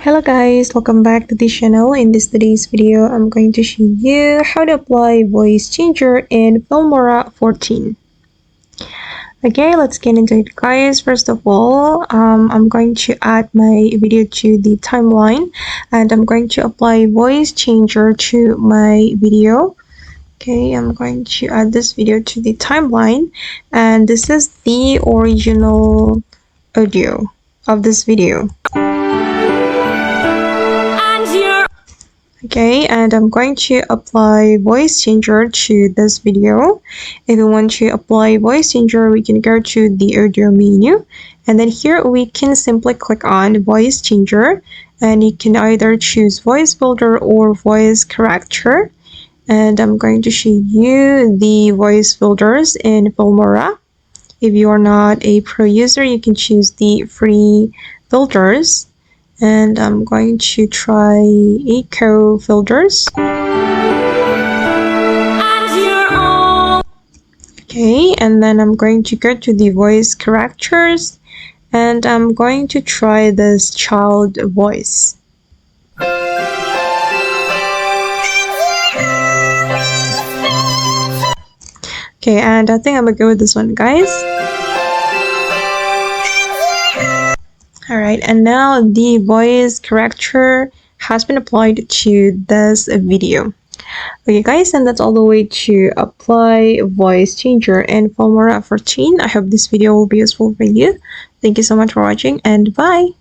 Hello guys, welcome back to this channel. In today's video, I'm going to show you how to apply voice changer in Filmora 14. Okay, let's get into it guys. First of all, I'm going to add my video to the timeline and I'm going to apply voice changer to my video. Okay, I'm going to add this video to the timeline and this is the original audio of this video. Okay, and I'm going to apply voice changer to this video. If you want to apply voice changer, we can go to the audio menu and then here we can simply click on voice changer and you can either choose voice filter or voice character. And I'm going to show you the voice filters in Filmora. If you are not a pro user, you can choose the free filters. And I'm going to try eco filters. Okay, and then I'm going to go to the voice characters and I'm going to try this child voice. Okay, and I think I'm gonna go with this one, guys. Alright, and now the voice character has been applied to this video. Okay guys, and that's all the way to apply voice changer in Filmora 14. I hope this video will be useful for you. Thank you so much for watching and bye!